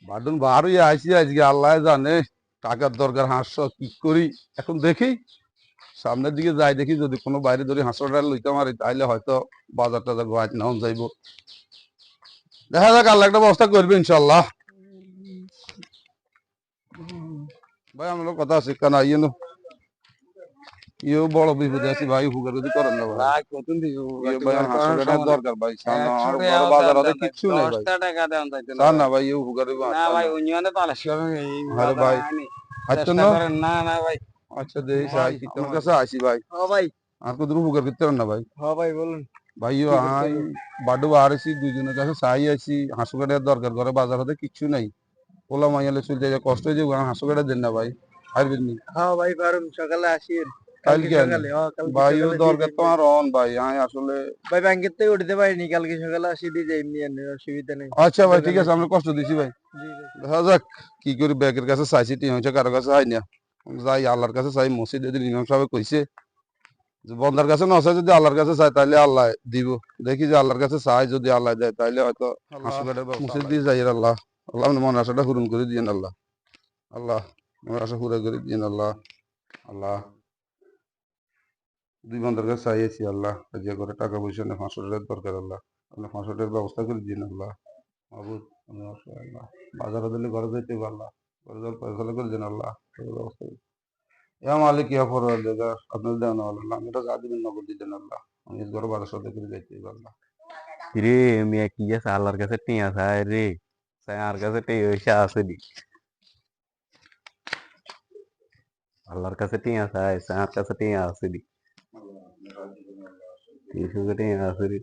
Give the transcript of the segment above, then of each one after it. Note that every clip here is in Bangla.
বাডন বারোই আইসি আজকে আল্লাহ জানে টাকার দরকার হাঁসশো কি করি এখন দেখি সামনের দিকে যাই দেখি যদি কোনো বাইরে ধরে হাঁসটা লইতে পারি তাহলে হয়তো বাজার টাজার গোয়াত নাও যাইব দেখা যাক আল্লাহ একটা ব্যবস্থা করবে ইনশাল্লাহ ভাই আমার কথা আছে কেন আইয়ে নো ইও বড় বিপদে আছি ভাই হুগার যদি করেন না ভাই ভাই কতদিন দিও ইয়ে ভাই আমার হাঁসটা দরকার ভাই সামনে 100 আমার টাকা বড় বাজার আছে কিচ্ছু নাই ভাই 10 টাকা দেন তাইতে না চান না ভাই। ভাই ইউ হুগারে না ভাই ইউনিয়নে তো আলাসি হবে এই আরে বাজার ভাই আইনি আচ্ছা চেষ্টা না করেন না না ভাই। আচ্ছা দেই সাই আমার কাছে আইছি ভাই ও ভাই আর কত হুগার করতে পারেন না ভাই ভাই বলুন ভাইও কি করতে আই হবে? বাডু আরেছি দুইজনের কাছে চাই আছি হাঁসু কাটার দরকার করে বাজার হতে কিচ্ছু নাই ওলা মাইয়ালে চলতে যায় কষ্ট হয়ে যাবে হাঁসু কাটা দেন না ভাই পারবেন নি ভাই পারুম সকালে আসিন কালকে কালকে সকালে কালকে ভাইও সকালে দিয়ে দরকার যাই তো ভাই। আর অন ভাই আমি আসলে ভাই ব্যাংকের থেকে উঠতে পারিনি কালকে সকালে আসি দিয়ে যাই এমনি এমনি অসুবিধা নেই। আচ্ছা ভাই ঠিক দোকানে আছে আমরা কষ্ট দিছি ভাই জি ভাই। দেখা যাক কি করি ব্যাগের কাছে চাইছি টি হয়েছে কারো কাছে হয় না যাই আল্লাহর কাছে চাই মসজিদ যদি ইমাম সাহেব কইছে যে বন্দার কাছে না চাই যদি আল্লাহর কাছে চাই তাহলে আল্লাহ দিব দেখি যে আল্লাহর কাছে চাই যদি আল্লাহ দেয় তাহলে হয়তো হাসু কাটার মসজিদ দিয়ে যাই আল্লাহ আল্লাহ মন আশাটা পূরণ করে দিয়েন আল্লাহ আল্লাহ মনের আশা পুরা করে দিয়েন আল্লাহ আল্লাহ দুই বন্দার কাছে চাইছি আল্লাহ যে করে টাকা পয়সা নেই 500 টাকার দরকার আল্লাহ আপনি 500 টাকার ব্যবস্থা করে দিন আল্লাহ মাহবুব আমি অসহায় আল্লাহ বাজারে দিলে ঘরে যাইতে হবে আল্লাহ ঘরে যাওয়ার পয়সা করে দিন আল্লাহ এই ব্যবস্থা করুন। ইয়া মালিক ইয়া পরওয়ারদিগার আপনার দেন আল্লাহ আমি তো যা দিবেন নগদ দিতেন আল্লাহ আমি এই ঘরে বাজার সাথে করে যাইতে হবে আল্লাহ রে মিয়া কি আছে আল্লাহর কাছে টিয়া চায় রে চাই আর কাছে টিয়া পয়সা আছে নি আল্লাহর কাছে টিয়া চায় চাই আর কাছে টিয়া আছে নি তিনশো টিয়া আছে নি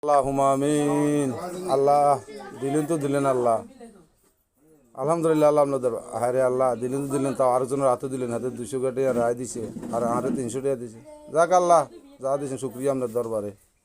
আল্লাহুম্মা আমিন আল্লাহ দিলেন তো দিলেন আল্লাহ আলহামদুলিল্লাহ আল্লাহ আপনাদের হারে আল্লাহ দিলেন তো দিলেন তাও আরেকজনের হাতে দিলেন হাতে 200 টাকা রায় দিছে আর আরে 300 টাকা দিছে যাক আল্লাহ যা দিয়েছেন শুক্রিয়া আপনার দরবারে